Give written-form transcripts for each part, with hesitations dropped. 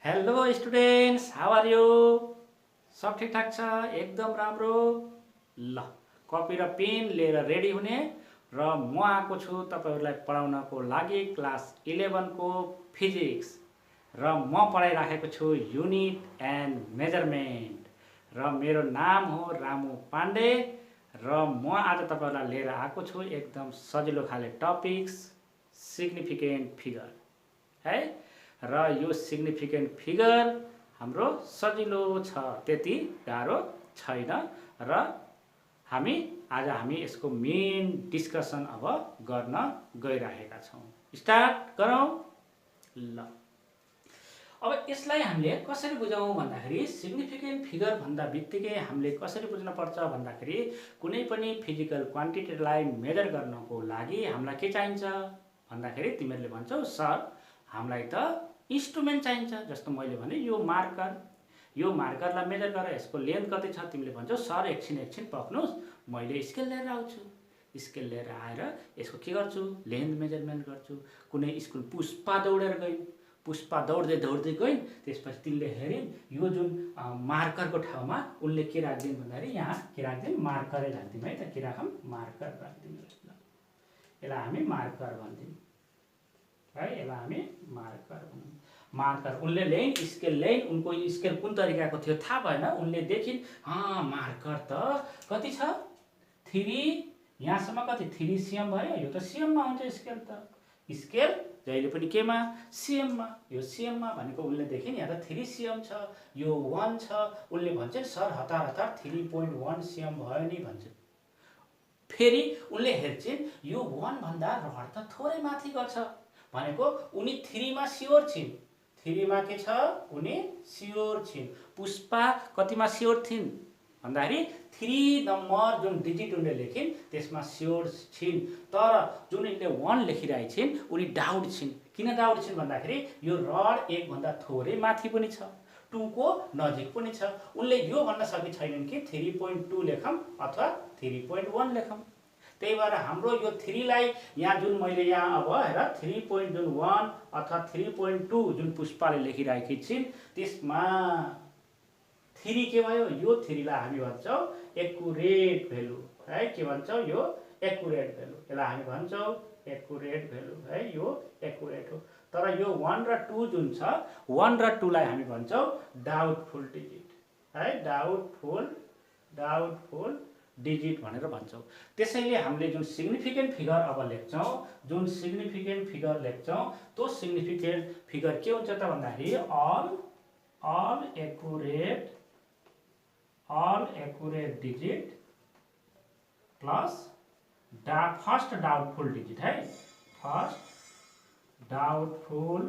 Hello students, how are you? सब ठिकठाक छ? एकदम राम्रो। ल, कपी र पेन लिएर रेडी हुने र म आएको छु तपाईहरुलाई पढाउनको लागि क्लास 11 को फिजिक्स र म पढाइराखेको छु युनिट एन्ड मेजरमेन्ट र मेरो नाम हो रामु पाण्डे र म आज तपाईहरुलाई लिएर आएको छु एकदम सजिलो खाले टपिक्स सिग्निफिकेन्ट फिगर है। र यो सिग्निफिकेन्ट फिगर हाम्रो सजिलो छ, त्यति गाह्रो छैन र हामी यसको मेन डिस्कसन अब गर्न गइरहेका छौं। स्टार्ट गरौँ। ल, अब यसलाई हामीले कसरी बुझौँ भन्दाखेरि सिग्निफिकेन्ट फिगर भन्दा बित्तिकै हामीले कसरी बुझ्न पर्छ भन्दाखेरि कुनै पनि फिजिकल क्वान्टिटीलाई मेजर गर्नको लागि हामीलाई के चाहिन्छ भन्दाखेरि तिमीहरूले भन्छौ सर हामीलाई त इन्स्ट्रुमेन्ट चाहिन्छ। जस्तो मैले भने यो मार्करलाई मेजर गरेर यसको लेन्थ कति छ तिमीले भन्छौ सर एकछिन पक्नुस् मैले स्केल लिएर आउँछु। स्केल लिएर आएर यसको के गर्छु लेन्थ मेजरमेन्ट गर्छु। कुनै स्कुल पुष्पा दौडेर गइन्, पुष्पा दौड्दै गइन्, त्यसपछि तिमीले हेरिन् यो जुन मार्करको ठाउँमा उनले के राख्दिन् भन्दाखेरि यहाँ के राख्दिन् मार्करै राख्दिन् है त। के राखौँ मार्कर राख्दिन्। यसलाई हामी मार्कर भन्छौँ है, यसलाई हामी मार्कर भन्छौँ। मार्कर उनले ल्याइन्, स्केल ल्याइन्, उनको स्केल कुन तरिकाको थियो थाहा भएन, उनले देखिन् मार्कर त कति छ 3, यहाँसम्म कति 3 cm भयो। यो त cm मा हुन्छ स्केल त। स्केल जहिले पनि केमा cm मा, यो cm मा भनेको उनले देखिन् यहाँ त 3 cm छ, यो 1 छ। उनले भन्छन् सर हतार 3.1 cm भयो नि भन्छन्। फेरि उनले हेर्छिन् यो 1 भन्दा रड त थोरै माथि गर्छ भनेको उनी 3 मा स्योर छिन्। 3 मा के छ उनी स्योर छिन्। पुष्पा कतिमा स्योर थिइन् भन्दाखेरि 3 नम्बर जुन डिजिट उनले लेखिन् त्यसमा स्योर छिन्। तर जुन उनले 1 लेखिरहेछिन् उनी डाउट छिन्। किन डाउट छिन् भन्दाखेरि यो रड 1 भन्दा थोरै माथि पनि छ, 2 को नजिक पनि छ। उनले यो भन्न सके छैनन् कि 3.2 लेखौँ अथवा 3.1 लेखौँ। त्यही भएर हाम्रो यो 3 लाई यहाँ जुन मैले यहाँ अब हेर 3.1 अथवा 3.2 जुन पुष्पाले लेखिरहेकी छिन् त्यसमा 3 के भयो, यो 3 लाई हामी भन्छौँ एक्युरेट भेल्यु है। के भन्छौँ यो एक्युरेट भेल्यु, यसलाई हामी भन्छौँ एक्युरेट भेल्यु है, यो एक्युरेट हो। तर यो 1 र 2 जुन छ 1 र 2 लाई हामी भन्छौँ डाउटफुल डिजिट है, डाउटफुल डिजिट भनेर भन्छौँ। त्यसैले हामीले जुन सिग्निफिकेन्ट फिगर अब लेख्छौँ, जुन सिग्निफिकेन्ट फिगर लेख्छौँ त्यो सिग्निफिकेन्ट फिगर के हुन्छ त भन्दाखेरि all accurate digit plus first doubtful digit है, फर्स्ट डाउटफुल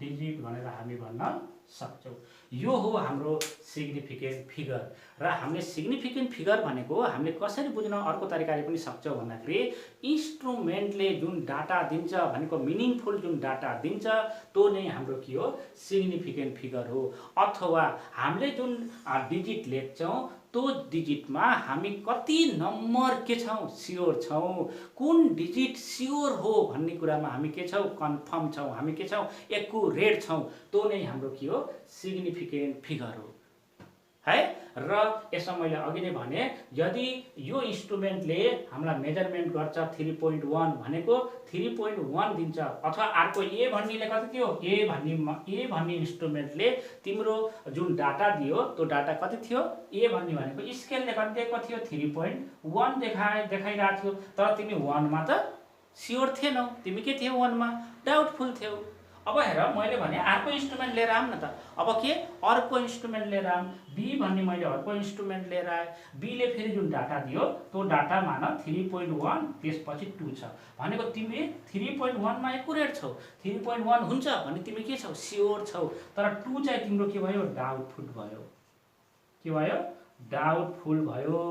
डिजिट भनेर हामी भन्न सक्छौं। यो हो हाम्रो सिग्निफिकेन्ट फिगर। र हामीले सिग्निफिकेन्ट फिगर भनेको हामीले कसरी बुझ्न अर्को तरिकाले पनि सक्छौं भन्दाखेरि इन्स्ट्रुमेन्टले जुन डाटा दिन्छ भनेको मिनिङफुल जुन डाटा दिन्छ त्यो नै हाम्रो के हो सिग्निफिकेन्ट फिगर हो। अथवा हामीले जुन डिजिट लेख्छौं त्यो डिजिटमा हामी कति नम्बर के छौं स्योर छौं, कुन डिजिट स्योर हो भन्ने कुरामा हामी के छौं कन्फर्म छौं, हामी के छौं एक्युरेट छौं। त्यो नै हाम्रो के हो सिग्निफिकेन्ट फिगर हो है। र यसमा मैले अघि नै भने यदि यो इन्स्ट्रुमेन्टले हामीलाई मेजरमेन्ट गर्छ 3.1 भनेको 3.1 दिन्छ अथवा अर्को ए भन्नेले कति थियो ए भन्ने इन्स्ट्रुमेन्टले तिम्रो जुन डाटा दियो त्यो डाटा कति थियो ए भन्ने भनेको स्केलले कति दिएको थियो 3.1 देखाइरहेको थियो। तर तिमी 1 मा त स्योर थिएनौ, तिमी के थियौ 1 मा डाउटफुल थियौ। अब हेर मैले भने अर्को इन्स्ट्रुमेन्ट लिएर आऊँ न त। अब के अर्को इन्स्ट्रुमेन्ट लिएर आऊँ, बी भन्ने मैले अर्को इन्स्ट्रुमेन्ट लिएर आएँ। बी ले फेरि जुन डाटा दियो त्यो डाटा मान 3.1 त्यसपछि 2 छ भनेको तिमी 3.1 मा एक्युरेट छौ। 3.1 हुन्छ भने तिमी के छौ स्योर छौ। तर 2 चाहिँ तिम्रो के भयो डाउटफुल भयो। के भयो डाउटफुल भयो।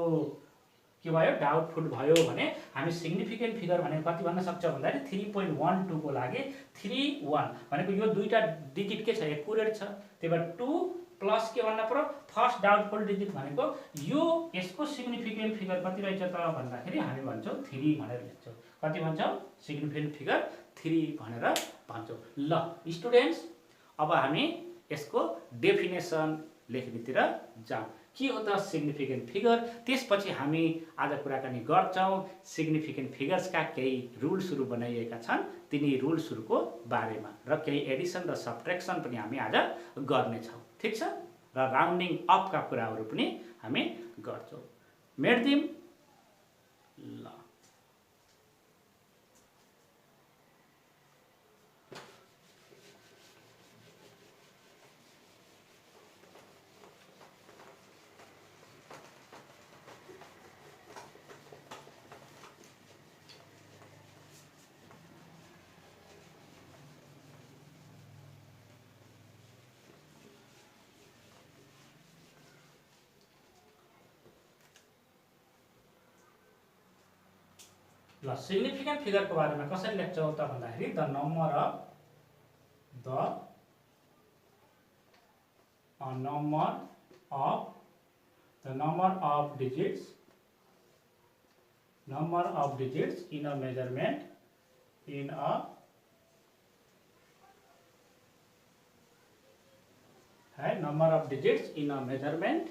के भयो डाउटफुल भयो भने हामी सिग्निफिकेन्ट फिगर भनेको कति भन्न सक्छौं भन्दाखेरि 3.12 को लागि 31 भनेको यो दुईटा डिजिट के छ एक्युरेट छ। त्यही भएर 2 प्लस के भन्नु पर्यो फर्स्ट डाउटफुल डिजिट भनेको यो यसको सिग्निफिकेन्ट फिगर कति रहेछ त भन्दाखेरि हामी भन्छौँ 3 भनेर लेख्छौँ। कति भन्छौँ? सिग्निफिकेन्ट फिगर 3 भनेर भन्छौँ। ल स्टुडेन्ट्स, अब हामी यसको डेफिनेसन लेख्नेतिर जाउँ। के हो त सिग्निफिकेन्ट फिगर? त्यसपछि हामी आज कुराकानी गर्छौँ सिग्निफिकेन्ट फिगर्सका केही रुल्सहरू बनाइएका छन्, तिनी रुल्सहरूको बारेमा र केही एडिसन र सब्ट्र्याक्सन पनि हामी आज गर्नेछौँ। ठिक छ? र राउन्डिङ अपका कुराहरू पनि हामी गर्छौँ। मेट्दिम। ल ल सिग्निफिकेन्ट फिगरको बारेमा कसरी लेख्छौँ त भन्दाखेरि the number of digits in a measurement number of digits in a measurement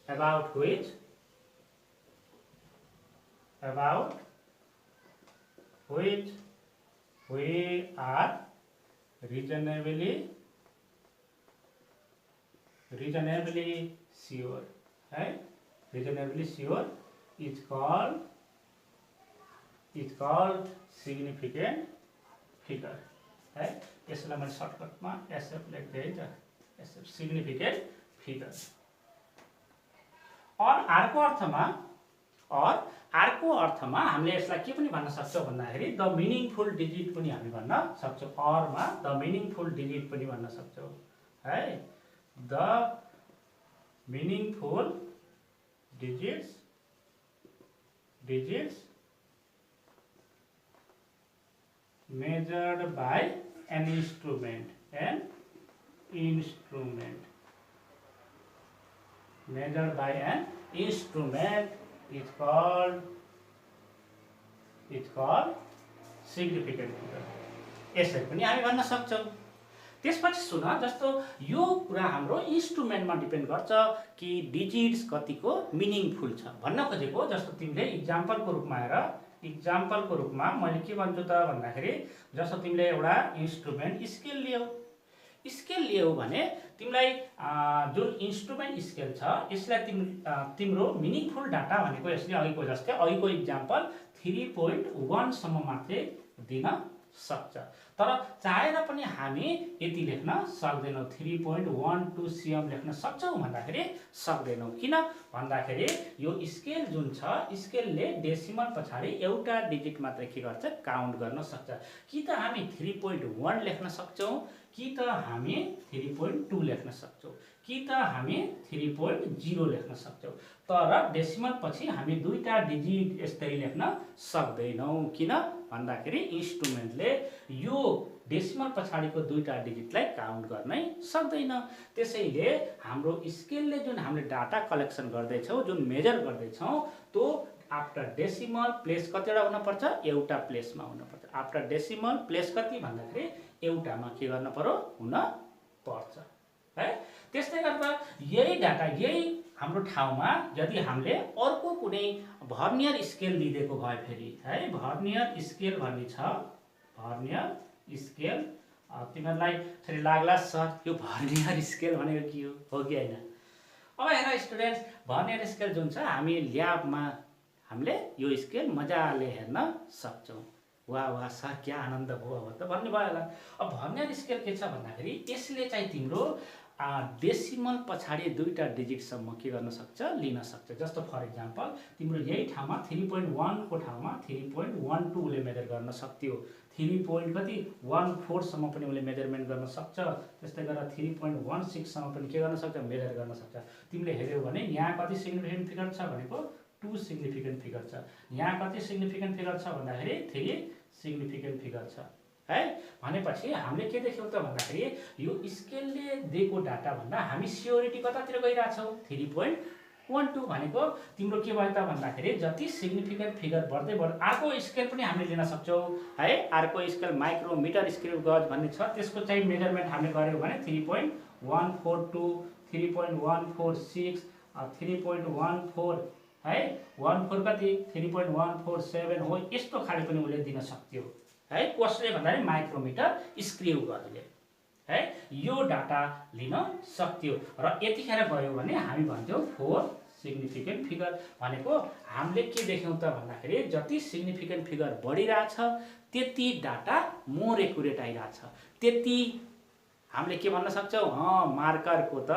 about which we are reasonably sure, right? Reasonably sure is called significant figure, right? यसलाई मैले सर्टकटमा एसएफ लेख्दै है त, एसएफ सिग्निफिकेन्ट फिगर। और अर्को अर्थमा हामीले यसलाई के पनि भन्न सक्छौँ भन्दाखेरि द मिनिङफुल डिजिट पनि हामी भन्न सक्छौँ। अरमा द मिनिङफुल डिजिट पनि भन्न सक्छौँ है। The meaningful digits measured by an instrument measured by an instrument is called significant figure। यसरी पनि हामी भन्न सक्छौँ। त्यसपछि सुन, जस्तो यो कुरा हाम्रो इन्स्ट्रुमेन्टमा डिपेन्ड गर्छ कि डिजिट्स कतिको मिनिङफुल छ भन्न खोजेको। जस्तो तिमीले इक्जाम्पलको रूपमा मैले के भन्छु त भन्दाखेरि जस्तो तिमीले एउटा इन्स्ट्रुमेन्ट स्केल लियौ भने तिमीलाई जुन इन्स्ट्रुमेन्ट स्केल छ यसलाई तिम्रो मिनिङफुल डाटा भनेको यसले अघिको इक्जाम्पल 3.1 सम्म मात्रै दिन सक्छ। तर चाहेर पनि हामी यति लेख्न सक्दैनौँ, 3.12 cm लेख्न सक्छौँ भन्दाखेरि सक्दैनौँ। किन भन्दाखेरि यो स्केल जुन छ स्केलले डेसिमल पछाडि एउटा डिजिट मात्रै के गर्छ, काउन्ट गर्न सक्छ। कि त हामी 3.1 लेख्न सक्छौँ, कि त हामी 3.2 लेख्न सक्छौँ, कि त हामी 3.0 लेख्न सक्छौँ। तर डेसिमल पछि हामी दुईटा डिजिट यसरी लेख्न सक्दैनौँ। किन भन्दाखेरि इन्स्ट्रुमेन्टले यो डेसिमल पछाडिको दुईटा डिजिटलाई काउन्ट गर्नै सक्दैन। त्यसैले हाम्रो स्केलले जुन हामीले डाटा कलेक्सन गर्दैछौँ, जुन मेजर गर्दैछौँ, त्यो आफ्टर डेसिमल प्लेस कतिवटा हुनुपर्छ, एउटा प्लेसमा हुनुपर्छ। आफ्टर डेसिमल प्लेस कति भन्दाखेरि एउटामा के गर्न पर्यो, हुन पर्छ है। त्यस्तै गर्दा यही डाटा यही हाम्रो ठाउँमा यदि हामीले अर्को कुनै भर्नियर स्केल लिएको भए फेरि है, भर्नियर स्केल भन्ने छ, भर्नियर स्केल। तिमीहरूलाई फेरि लाग्ला सर यो भर्नियर स्केल भनेको के हो कि होइन? अब हेर स्टुडेन्ट्स, भर्नियर स्केल जुन छ हामी ल्याबमा हामीले यो स्केल मजाले हेर्न सक्छौँ। वाह सर क्या आनन्द भयो त भन्ने भयो होला। अब भर्नियर स्केल के छ भन्दाखेरि यसले चाहिँ तिम्रो डेसिमल पछाडि दुईटा डिजिटसम्म के गर्न सक्छ, लिन सक्छ। जस्तो फर इक्जाम्पल तिम्रो यही ठाउँमा 3.1 को ठाउँमा 3.12 ले मेजर गर्न सक्थ्यो, 3.14 सम्म पनि उसले मेजरमेन्ट गर्न सक्छ। त्यस्तै गरेर 3.16 सम्म पनि के गर्न सक्छ, मेजर गर्न सक्छ। तिमीले हेर्यौ भने यहाँ कति सिग्निफिकेन्ट फिगर छ भनेको 2 सिग्निफिकेन्ट फिगर छ। यहाँ कति सिग्निफिकेन्ट फिगर छ भन्दाखेरि 3 सिग्निफिकेन्ट फिगर छ है। भनेपछि हामीले के देख्यौँ त भन्दाखेरि यो स्केलले दिएको डाटा भन्दा हामी स्योरिटी कतातिर गइरहेछौँ 3.12 भनेको तिम्रो के भयो त भन्दाखेरि जति सिग्निफिकेन्ट फिगर बढ्दै अर्को स्केल पनि हामीले लिन सक्छौँ है। अर्को स्केल माइक्रोमिटर स्क्वायर गज भन्ने छ, त्यसको चाहिँ मेजरमेन्ट हामीले गऱ्यौँ भने 3.142 3.146 3.14 है 14 कति 3.147 हो, यस्तो खाले पनि उसले दिन सक्थ्यो है। कसले भन्दाखेरि माइक्रोमिटर स्क्रू गजले है यो डाटा लिन सक्थ्यो र यतिखेर गयो भने हामी भन्थ्यौँ 4 सिग्निफिकेन्ट फिगर भनेको हामीले के देख्यौँ त भन्दाखेरि जति सिग्निफिकेन्ट फिगर बढिरहेछ त्यति डाटा मोर एकुरेट आइरहेछ, त्यति हामीले के भन्न सक्छौँ मार्करको त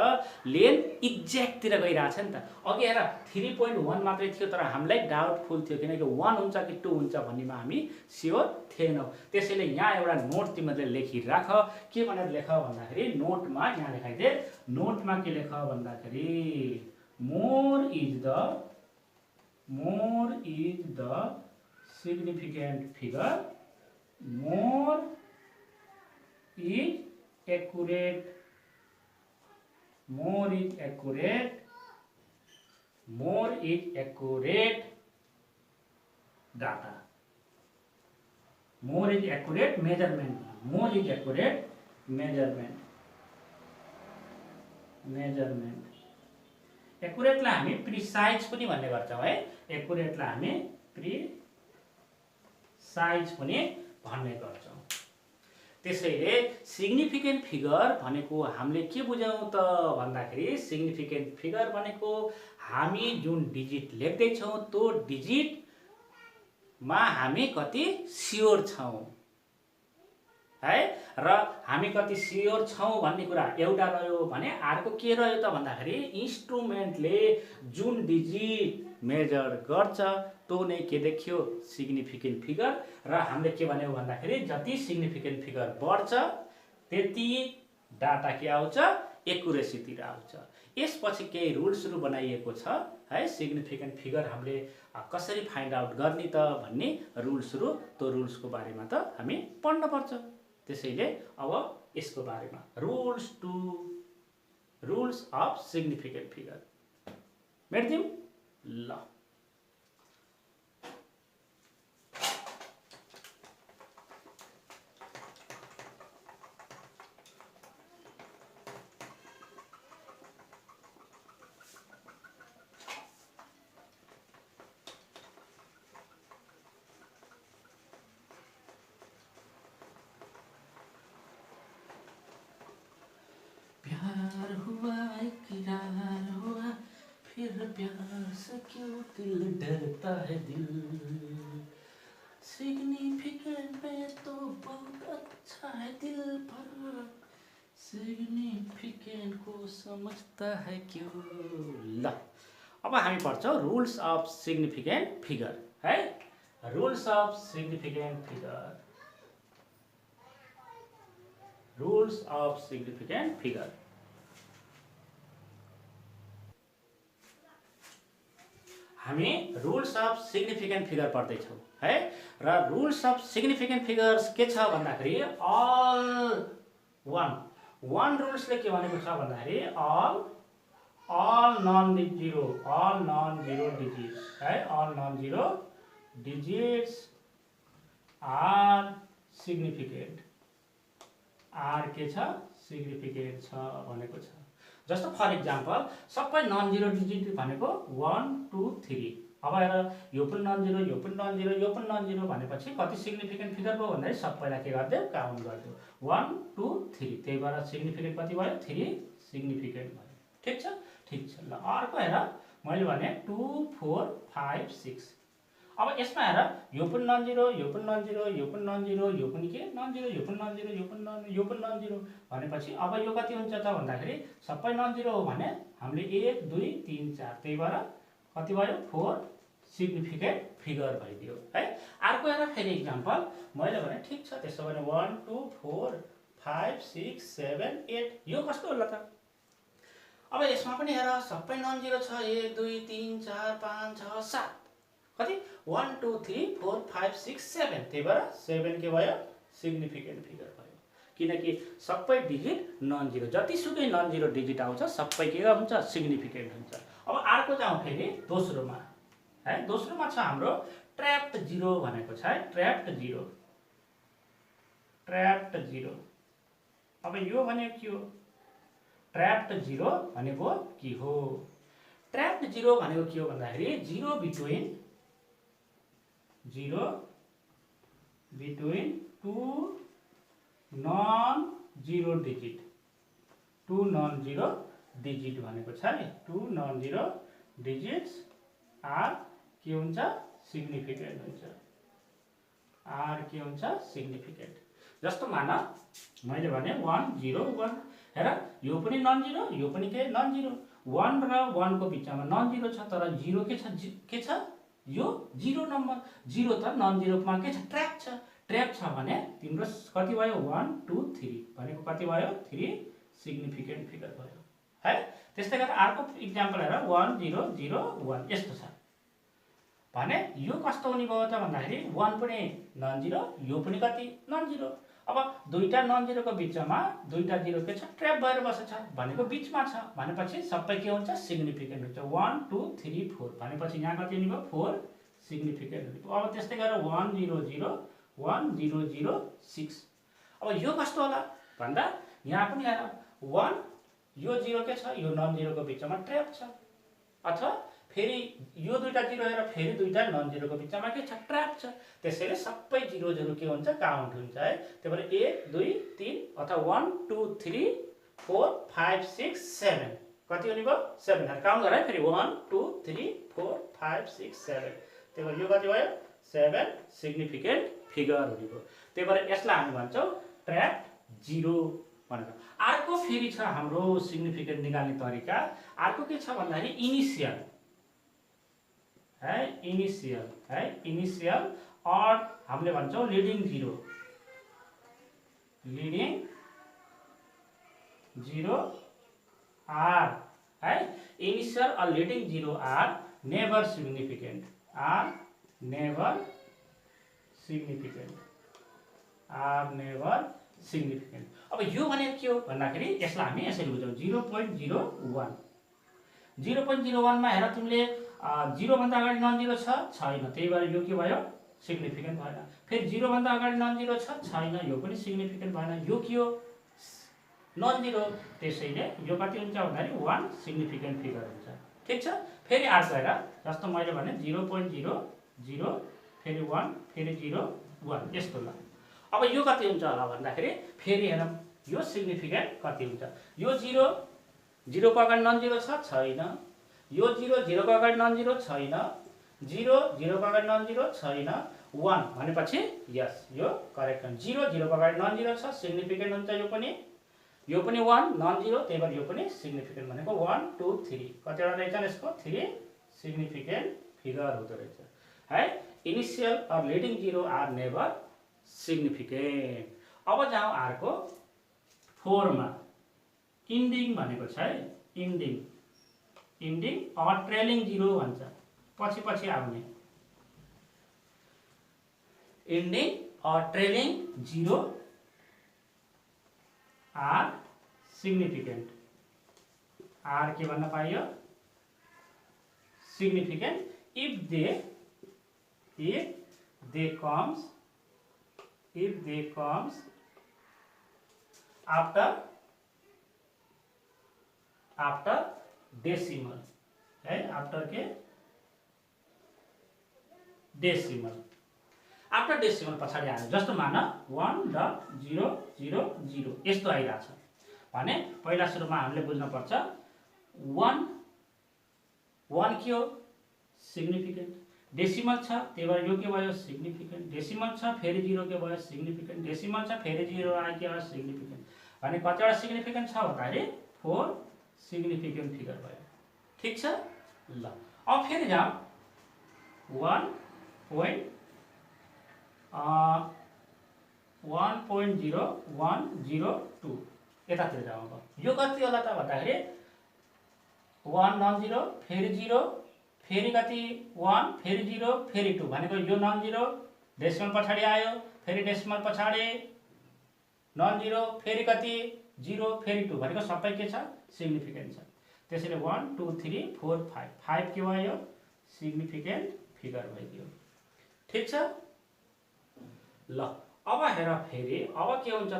लेन एक्ज्याक्टतिर गइरहेछ नि त। अघि हेर 3.1 मात्रै थियो तर हामीलाई डाउटफुल थियो किनकि 1 हुन्छ कि 2 हुन्छ भन्नेमा हामी स्योर थिएनौँ। त्यसैले यहाँ एउटा नोट तिमीहरूले लेखिराख, के भनेर लेख भन्दाखेरि नोटमा यहाँ लेखाइदे, नोटमा के लेख भन्दाखेरि more is the significant figure, more is accurate, more is accurate data, more is accurate measurement, more is accurate measurement accurate लाई हामी प्रिसाइज पनि भन्ने गर्छौं है, accurate लाई हामी प्रिसाइज पनि भन्ने गर्छौं। त्यसैले सिग्निफिकेन्ट फिगर भनेको हामीले के बुझ्यौं त भन्दाखेरि सिग्निफिकेन्ट फिगर भनेको हामी जुन डिजिट लेख्दै छौं त्यो डिजिटमा हामी कति स्योर छौं है, र हामी कति स्योर छौं भन्ने कुरा एउटा रह्यो भने अर्को के रह्यो त भन्दाखेरि इन्स्ट्रुमेन्टले जुन डिजिट मेजर गर्छ त्यो नै के देखियो सिग्निफिकेन्ट फिगर। र हामीले के भन्यौं भन्दाखेरि जति सिग्निफिकेन्ट फिगर बढ्छ त्यति डाटा के आउँछ एकुरेसीतिर आउँछ। यसपछि केही रुल्सहरु बनाइएको छ है, सिग्निफिकेन्ट फिगर हामीले कसरी फाइन्ड आउट गर्ने त भन्ने रुल्सहरु, त्यो रुल्सको बारेमा त हामी पढ्न पर्छ। त्यसैले अब यसको बारेमा रुल्स अफ सिग्निफिकेन्ट फिगर मेट्दियौ ल। प्यार हुआ इकरार हुआ फिर प्यार से क्यों दिल डरता है दिल, सिग्निफिकेंट में तो बहुत अच्छा है दिल पर सिग्निफिकेंट को समझता है क्यों। ल अब हामी पढ्छौं रुल्स अफ सिग्निफिकेंट फिगर है। Rules of significant figure, rules of significant figure. हामी रुल्स अफ सिग्निफिकेन्ट फिगर पढ्दैछौँ है, र रुल्स अफ सिग्निफिकेन्ट फिगर्स के छ भन्दाखेरि अल वान रुल्सले के भनेको छ भन्दाखेरि अल नन जीरो डिजिट्स है, all non zero digits are significant, are के छ सिग्निफिकेन्ट छ भनेको छ। जस्तो फर इक्जाम्पल सबै नन जीरो डिजिट भनेको 1 2 3, अब हेर यो पनि नन जीरो यो पनि नन जीरो यो पनि नन जीरो भनेपछि कति सिग्निफिकेन्ट फिगर भयो भन्दाखेरि सबैलाई के गर्दियौ काउन्ट गर्दियौ 1 2 3, त्यही भएर सिग्निफिकेन्ट कति भयो 3 सिग्निफिकेन्ट भयो। ठीक छ ल। अर्को हेर मैले भने 2 4 5 6, अब यसमा हेर यो पनि नन जीरो यो पनि नन जीरो यो पनि नन जीरो यो पनि के नन जीरो यो पनि नन जीरो यो पनि नन जीरो भनेपछि अब यो कति हुन्छ त भन्दाखेरि सबै नन जीरो हो भने हामीले 1 2 3 4, त्यही भएर कति भयो 4 सिग्निफिकेन्ट फिगर भइदियो है। अर्को हेर फेरि इक्जाम्पल मैले भने ठीक छ त्यसो भने 1 2 4 5 6 7 8, यो कस्तो होला त। अब यसमा पनि हेर सबै नन जीरो छ 1 2 3 4 5 6 7, कति 1 2 3 4 5 6 7, त्यही भएर 7 के भयो सिग्निफिकेन्ट फिगर भयो, किनकि सबै डिजिट नन जिरो, जतिसुकै नन जिरो डिजिट आउँछ सबै के हुन्छ सिग्निफिकेन्ट हुन्छ। अब अर्को जाउँ फेरि दोस्रोमा है। दोस्रोमा छ हाम्रो ट्र्याप्ड जिरो भनेको छ है, ट्र्याप्ड जिरो, ट्र्याप्ड जिरो। अब यो भनेको के हो? ट्र्याप्ड जिरो भनेको के हो? ट्र्याप्ड जिरो भनेको के हो भन्दाखेरि zero between two non zero digit, two non zero digit भनेको छ नि, two non zero digits are के हुन्छ सिग्निफिकेन्ट हुन्छ, आर के हुन्छ सिग्निफिकेन्ट। जस्तो मान मैले भने 1 0 1, हेर यो पनि नन जिरो, यो पनि के नन जिरो, 1 र 1 को बिचमा नन जिरो छ, तर 0 के छ यो जिरो नम्बर, जिरो त नन जिरोमा के छ ट्र्याप छ, ट्र्याप छ भने तिम्रो कति भयो 1 2 3 भनेको कति भयो 3 सिग्निफिकेन्ट फिगर भयो है। त्यस्तै गरेर अर्को इक्जाम्पल हेर 1 0 0 1 यस्तो छ भने यो कस्तो हुने भयो त भन्दाखेरि 1 पनि नन जिरो, यो पनि कति नन जिरो। अब दुईटा नन जिरोको बिचमा दुईटा जिरो के छ ट्र्याप भएर बसेछ भनेको बिचमा छ भनेपछि सबै के हुन्छ सिग्निफिकेन्ट हुन्छ। 1 2 3 4 भनेपछि यहाँ कति हुने भयो 4 सिग्निफिकेन्ट हुने भयो। अब त्यस्तै गरेर 1 0 0 1 0 0 6। अब यो कस्तो होला भन्दा यहाँ पनि हेर 1 यो जिरो के छ, यो नन जिरोको बिचमा ट्र्याप छ, अथवा फेरि यो दुईटा जिरो हेर फेरि दुईटा नन जिरोको बिचमा के छ ट्र्याप छ, त्यसैले सबै जिरो जिरो के हुन्छ काउन्ट हुन्छ है। त्यही भएर 1 2 3 अथवा 1 2 3 4 5 6 7 कति हुने भयो 7, हेर काउन्ट गर है फेरि 1 2 3 4 5 6 7, त्यही भएर यो कति भयो 7 सिग्निफिकेन्ट फिगर हुने भयो। त्यही भएर यसलाई हामी भन्छौँ ट्र्याप्ड जिरो भनेर। अर्को फेरि छ हाम्रो सिग्निफिकेन्ट निकाल्ने तरिका, अर्को के छ भन्दाखेरि इनिसियल है, इनिसियल है, इनिसियल और हामीले भन्छौँ leading zero, leading zero are है। Initial or leading zero are never significant, are never significant, are never significant. अब यो भनेको के हो भन्दाखेरि यसलाई हामी यसरी बुझौँ 0.01, 0.01 मा हेर तिमीले 0 भन्दा अगाडि नन जिरो छैन, त्यही भएर यो के भयो सिग्निफिकेन्ट भएन। फेरि 0 भन्दा अगाडि नन जिरो छैन, यो पनि सिग्निफिकेन्ट भएन। यो के हो नन जिरो, त्यसैले यो कति हुन्छ भन्दाखेरि 1 सिग्निफिकेन्ट फिगर हुन्छ। ठिक छ। फेरि अर्को हेर जस्तो मैले भने 0.00 फेरि 1 फेरि 0 1 यस्तो ल। अब यो कति हुन्छ होला भन्दाखेरि फेरि हेरौँ यो सिग्निफिकेन्ट कति हुन्छ। यो 0 0 को अगाडि नन जिरो छैन, यो 0 0 को अगाडि नन जिरो छैन, 0 0 को अगाडि नन जिरो छैन, 1 भनेपछि यस यो करेक्ट हुन्छ। 0 0 को अगाडि नन जिरो छ सिग्निफिकेन्ट हुन्छ, यो पनि 1 नन जिरो, त्यही भएर यो पनि सिग्निफिकेन्ट भनेको 1 2 3 कतिवटा रहेछन् यसको 3 सिग्निफिकेन्ट फिगर हुँदो रहेछ है। Initial or leading zero are never significant. अब जाउँ अर्को 4 मा इन्डिङ भनेको छ है, ending, ending or trailing zero भन्छ, पछि पछि आउने ending or trailing zero are significant, are के भन्न पाइयो significant if they comes after decimal है, आफ्टर के डेसिमल, आफ्टर डेसिमल पछाडि आयो। जस्तो मान 1.000 यस्तो आइरहेछ भने पहिला सुरुमा हामीले बुझ्न पर्छ 1 के हो सिग्निफिकेन्ट, डेसिमल छ त्यही भएर यो के भयो सिग्निफिकेन्ट, डेसिमल छ फेरि 0 के भयो सिग्निफिकेन्ट, डेसिमल छ फेरि 0 आयो के भयो सिग्निफिकेन्ट, भने कतिवटा सिग्निफिकेन्ट छ भन्दाखेरि 4 सिग्निफिकेन्ट फिगर भयो। ठीक छ ल। अब फेरि जाउँ 1.0102 यतातिर जाउँ। अब यो कति होला त भन्दाखेरि 1 नन जिरो फेरि 0 फेरि कति 1 फेरि 0 फेरि 2 भनेको यो नन जिरो डेसिमल पछाडि आयो, फेरि डेसिमल पछाडि नन जिरो, फेरि कति 0, फेरि 2 भनेको सबै के छ सिग्निफिकेन्ट छ। त्यसैले 1 2 3 4 5 5 के भयो सिग्निफिकेन्ट फिगर भइदियो। ठीक छ ल। अब हेर फेरि अब के हुन्छ त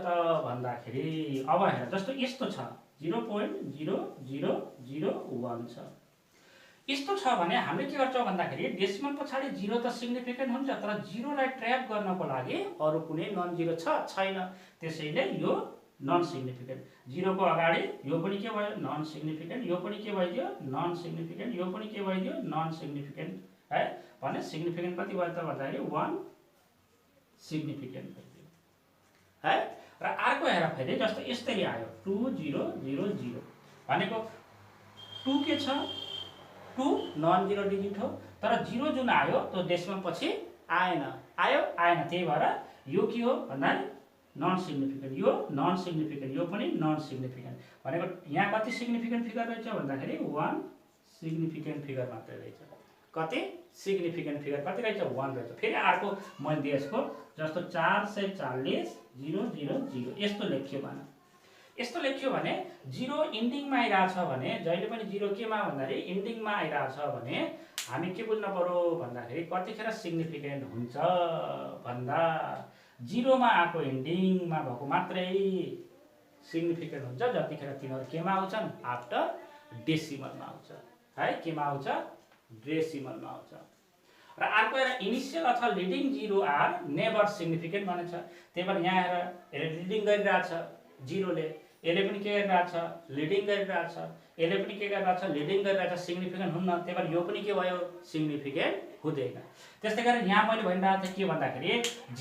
भन्दाखेरि अब हेर जस्तो यस्तो छ 0.0001 छ। यस्तो छ भने हामीले के गर्छौँ भन्दाखेरि डेसिमल पछाडि 0 त सिग्निफिकेन्ट हुन्छ, तर 0 लाई ट्र्याप गर्नको लागि अरु कुनै नन जिरो छैन, त्यसैले यो नन सिग्निफिकेन्ट। 0 को अगाडि यो पनि के भयो नन सिग्निफिकेन्ट, यो पनि के भइदियो नन सिग्निफिकेन्ट, यो पनि के भइदियो नन सिग्निफिकेन्ट है। भने सिग्निफिकेन्ट कति भयो त भन्दाखेरि 1 सिग्निफिकेन्ट भइदियो है। र अर्को हेर फेरि जस्तो यसरी आयो 2000 भनेको 2 के छ 2 नन जिरो डिजिट हो, तर 0 जुन आयो त्यो डेसिमल पछि आएन, त्यही भएर यो के हो भन्दा नन सिग्निफिकेन्ट, यो नन सिग्निफिकेन्ट, यो पनि नन सिग्निफिकेन्ट। भनेको यहाँ कति सिग्निफिकेन्ट फिगर रहेछ भन्दाखेरि 1 सिग्निफिकेन्ट फिगर मात्रै रहेछ। कति सिग्निफिकेन्ट फिगर कति रहेछ 1 रहेछ। फेरि अर्को मैले दिएको जस्तो 440,000 यस्तो लेख्यो भने 0 इन्डिङमा आइरहेछ भने जहिले पनि 0 केमा भन्दाखेरि इन्डिङमा आइरहेछ भने हामी के बुझ्न पर्यो भन्दाखेरि कतिखेर सिग्निफिकेन्ट हुन्छ भन्दा 0 मा आएको इन्डिङमा भएको मात्रै सिग्निफिकेन्ट हुन्छ, जतिखेर तिनीहरू केमा आउँछन् आफ्टर डेसिमलमा आउँछ है। केमा आउँछ डेसिमलमा आउँछ। र अर्को हेर इनिशियल अथवा लिडिङ 0 आर नेभर सिग्निफिकेन्ट भनेछ। त्यही भएर यहाँ हेर लिडिङ गरिरहेछ 0 ले, यसले पनि के गरिरहेछ लिडिङ गरिरहेछ, यसले पनि के गरिरहेछ लिडिङ गरिरहेछ, सिग्निफिकेन्ट हुन्न। त्यही भएर यो पनि के भयो सिग्निफिकेन्ट हुँदैन। त्यस्तै गरी यहाँ मैले भनिरहेको थिएँ के भन्दाखेरि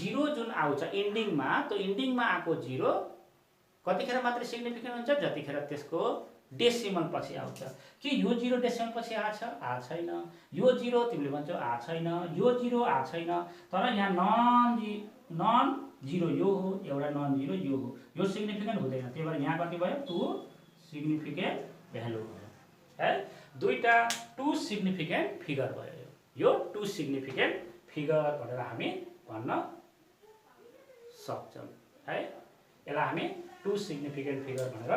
0 जुन आउँछ इन्डिङमा, त्यो इन्डिङमा आएको 0 कतिखेर मात्रै सिग्निफिकेन्ट हुन्छ जतिखेर त्यसको डेसिमल पछि आउँछ। कि यो 0 डेसिमल पछि छैन, यो 0 तिमीले भन्छौ छैन, यो 0 छैन, तर यहाँ नन जिरो यो हो, एउटा नन जिरो यो हो, यो सिग्निफिकेन्ट हुँदैन। त्यही भएर यहाँ कति भयो 2 सिग्निफिकेन्ट भ्यालु भयो है। दुईटा 2 सिग्निफिकेन्ट फिगर भयो। यो 2 सिग्निफिकेन्ट फिगर भनेर हामी भन्न सक्छौँ है। यसलाई हामी 2 सिग्निफिकेन्ट फिगर भनेर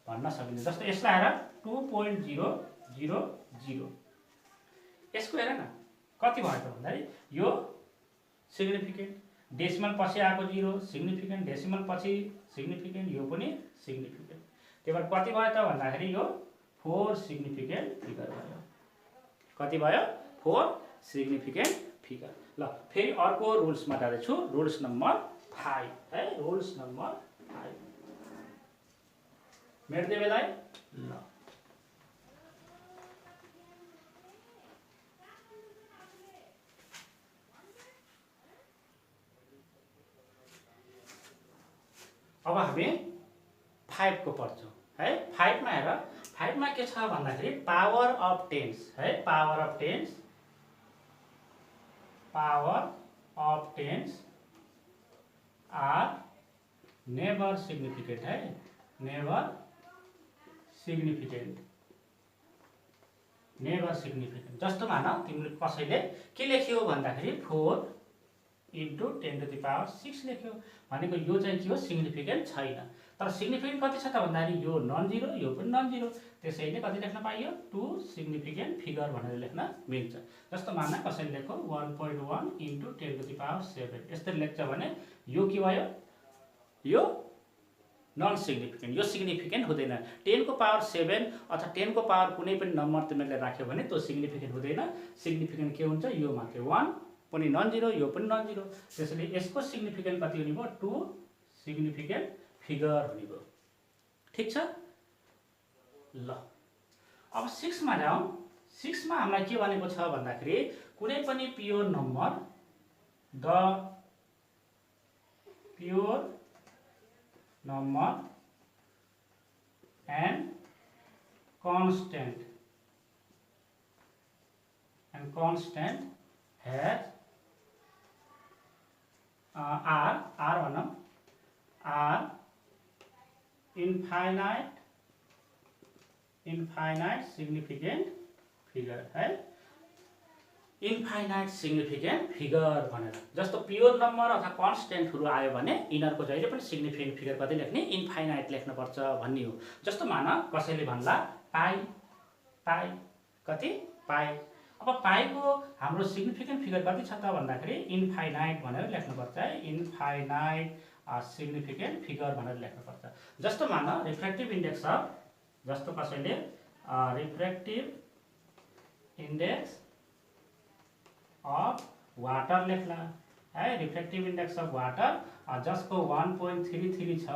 भन्न सकिन्छ। जस्तो यसलाई हेर 2.000 यसको हेर न कति भयो त भन्दाखेरि यो सिग्निफिकेन्ट, डेसिमल पछि आएको 0 सिग्निफिकेन्ट, डेसिमल पछि सिग्निफिकेन्ट, यो पनि सिग्निफिकेन्ट। त्यही भएर कति भयो त भन्दाखेरि यो 4 सिग्निफिकेन्ट फिगर भयो। कति भयो 4 सिग्निफिकेन्ट फिगर। ल फेरि अर्को रुल्समा जाँदैछु, रुल्स नम्बर 5 है। रुल्स नम्बर 5 मेट्दै बेलाय ल अब हामी 5 को पढ्छौँ है। 5 मा हेर 5 मा के छ भन्दाखेरि पावर अफ टेन्स है। Power of tens are never significant है। Never significant. जस्तो मान तिमीले कसैले के लेख्यो भन्दाखेरि 4 × 10⁶ लेख्यो भनेको यो चाहिँ के हो सिग्निफिकेन्ट छैन। तर सिग्निफिकेन्ट कति छ त भन्दाखेरि यो नन जिरो, यो पनि नन जिरो, त्यसैले कति लेख्न पाइयो 2 सिग्निफिकेन्ट फिगर भनेर लेख्न मिल्छ। जस्तो मान्न कसैले लेख्यो 1.1 × 10⁷ यस्तरी लेख्छ भने यो के भयो यो नन सिग्निफिकेन्ट, यो सिग्निफिकेन्ट हुँदैन। 10 को पावर 7 अथवा 10 को पावर कुनै पनि नम्बर तिमीले राख्यो भने त्यो सिग्निफिकेन्ट हुँदैन। सिग्निफिकेन्ट के हुन्छ यो मात्रै 1 पनि नन जिरो, यो पनि नन जिरो, त्यसैले यसको सिग्निफिकेन्ट कति हुने भयो 2 सिग्निफिकेन्ट फिगर हुने भयो। ठीक छ ल। अब 6 मा जाउँ। 6 मा हामीलाई के भनेको छ भन्दाखेरि कुनै पनि pure number the pure number and constant has are infinite significant figure है। इन्फाइनाइट सिग्निफिकेन्ट फिगर भनेर। जस्तो प्योर नम्बर अथवा कन्स्टेन्टहरू आयो भने यिनीहरूको जहिले पनि सिग्निफिकेन्ट फिगर कति लेख्ने, इन्फाइनाइट लेख्नुपर्छ भन्ने हो। जस्तो मान कसैले भन्ला पाई, पाई कति पाई। अब पाईको हाम्रो सिग्निफिकेन्ट फिगर कति छ त भन्दाखेरि इन्फाइनाइट भनेर लेख्नुपर्छ है, इन्फाइनाइट सिग्निफिकेन्ट फिगर भनेर लेख्नुपर्छ। जस्तो मान रिफ्र्याक्टिभ इन्डेक्स अफ, जस्तो कसैले रिफ्र्याक्टिभ इन्डेक्स अफ वाटर लेख्ला है, रिफ्र्याक्टिभ इन्डेक्स अफ वाटर जसको 1.33 छ,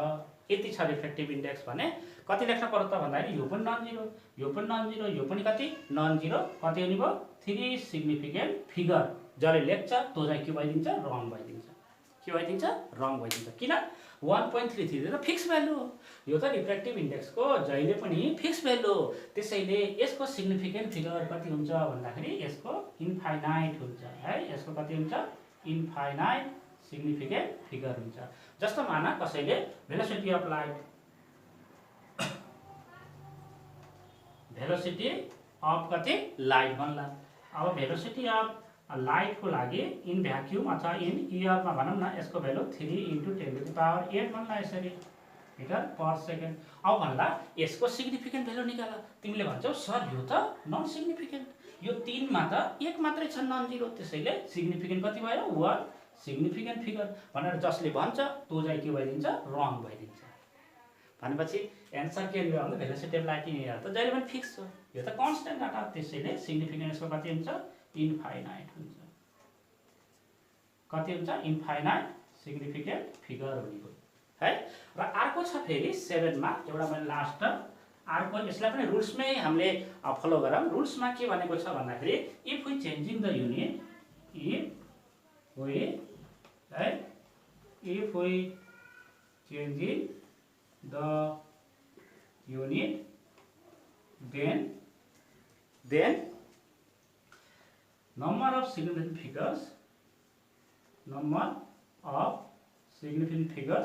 यति छ रिफ्र्याक्टिभ इन्डेक्स भने कति लेख्न पर्यो त भन्दाखेरि यो पनि नन जिरो, यो पनि नन जिरो, यो पनि कति नन जिरो, कति हुने भयो 3 सिग्निफिकेन्ट फिगर। जसले लेख्छ त्यो चाहिँ के भइदिन्छ, रङ भइदिन्छ। के भइदिन्छ, रङ भइदिन्छ। किन 1.33 त फिक्स भ्यालु हो, यो त रिफ्र्याक्टिभ इन्डेक्सको जहिले पनि फिक्स भ्यालु हो। त्यसैले यसको सिग्निफिकेन्ट फिगर कति हुन्छ भन्दाखेरि यसको इन्फाइनाइट हुन्छ है, यसको कति हुन्छ, इन्फाइनाइट सिग्निफिकेन्ट फिगर हुन्छ। जस्तो मान कसैले velocity of light, velocity of कति लाइट भन्ला। अब भेलोसिटी अफ लाइटको लागि इन भ्याक्युम अथवा इन एयरमा भनौँ न, यसको भ्यालु 3 × 10⁸ भन्ला यसरी मिटर पर सेकेन्ड। अब भन्ला यसको सिग्निफिकेन्ट भ्यालु निकाल। तिमीले भन्छौ सर यो त नन सिग्निफिकेन्ट, यो 3 मा त 1 मात्रै छ नन जिरो, त्यसैले सिग्निफिकेन्ट कति भयो 1 सिग्निफिकेन्ट फिगर भनेर जसले भन्छ त्यो चाहिँ के भइदिन्छ, रङ भइदिन्छ। भनेपछि एन्सर के हो भन्दा velocity of light in air त जहिले पनि फिक्स हो, यो त कन्स्टेन्ट डाटा, त्यसैले सिग्निफिकेन्ट यसको कति हुन्छ, इन्फाइनाइट हुन्छ। कति हुन्छ, इन्फाइनाइट सिग्निफिकेन्ट फिगर हुने हो है। र अर्को छ फेरि 7 मा एउटा मैले लास्ट अर्को, यसलाई पनि रुल्समै हामीले फलो गरौँ। रुल्समा के भनेको छ भन्दाखेरि if we changing the unit, if we है, if we changing the unit then number of significant figures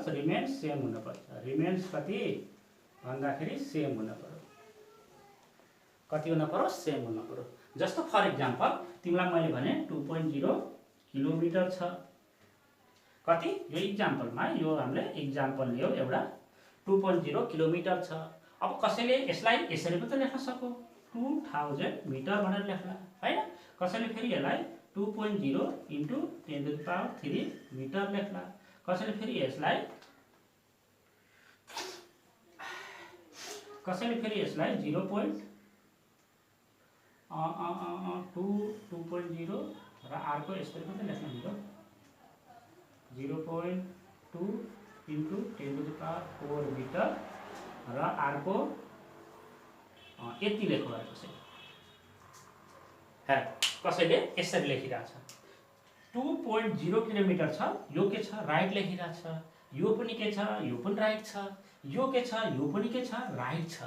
remains same हुन पर्छ। remains कति भन्दाखेरि सेम हुन पर्यो, कति हुन पर्यो, सेम हुन पर्यो। जस्तो फर एक्जाम्पल तिमीलाई मैले भने 2.0 किलोमिटर छ, कति यो इक्जाम्पलमा, यो हामीले इक्जाम्पल लियो एउटा 2.0 किलोमिटर छ। अब कसैले यसलाई यसरी पनि त लेख्न सक्यो 2000 मिटर भनेर लेख्ला हैन, कसैले फेरि यसलाई 2.0 × 10⁻³ मिटर लेख्ला, कसैले फेरि यसलाई 0.2 र अर्को यसरी पनि लेख्न मिल्यो 0.2 × 10⁻⁴ मिटर र अर्को यति लेख्नु भएको छ। कसैले यसरी लेखिरहेछ 2.0 किलोमिटर छ, यो के छ, राइट लेखिरहेछ, यो पनि के छ, यो पनि राइट छ, यो के छ, यो पनि के छ, राइट छ,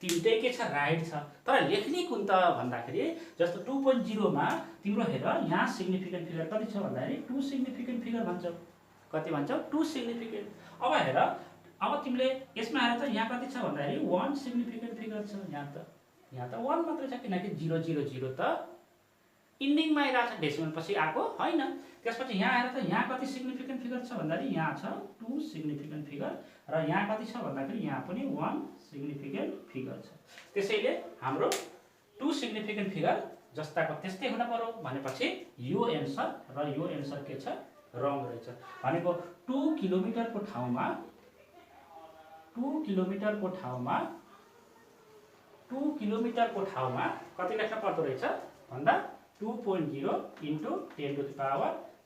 तीनटै के छ, राइट छ। तर लेख्ने कुन त भन्दाखेरि जस्तो 2.0 मा तिम्रो हेर यहाँ सिग्निफिकेन्ट फिगर कति छ भन्दाखेरि 2 सिग्निफिकेन्ट फिगर भन्छौ, कति भन्छौ, 2 सिग्निफिकेन्ट। अब हेर, अब तिमीले यसमा आएर त यहाँ कति छ भन्दाखेरि 1 सिग्निफिकेन्ट फिगर छ, यहाँ त 1 मात्रै छ, किनकि 000 त इन्डिङमा आइरहेछ, डेसिमल पछि आएको हैन। त्यसपछि यहाँ आएर त यहाँ कति सिग्निफिकेन्ट फिगर छ भन्दाखेरि यहाँ छ 2 सिग्निफिकेन्ट फिगर र यहाँ कति छ भन्दाखेरि यहाँ पनि 1 सिग्निफिकेन्ट फिगर छ। त्यसैले हाम्रो 2 सिग्निफिकेन्ट फिगर जस्ताको त्यस्तै हुन पर्यो भनेपछि यो एन्सर र यो एन्सर के छ, रङ रहेछ। भनेको 2 किलोमिटरको ठाउँमा 2 किलोमिटरको ठाउँमा कति लेख्न पर्दो रहेछ भन्दा 2.0 ×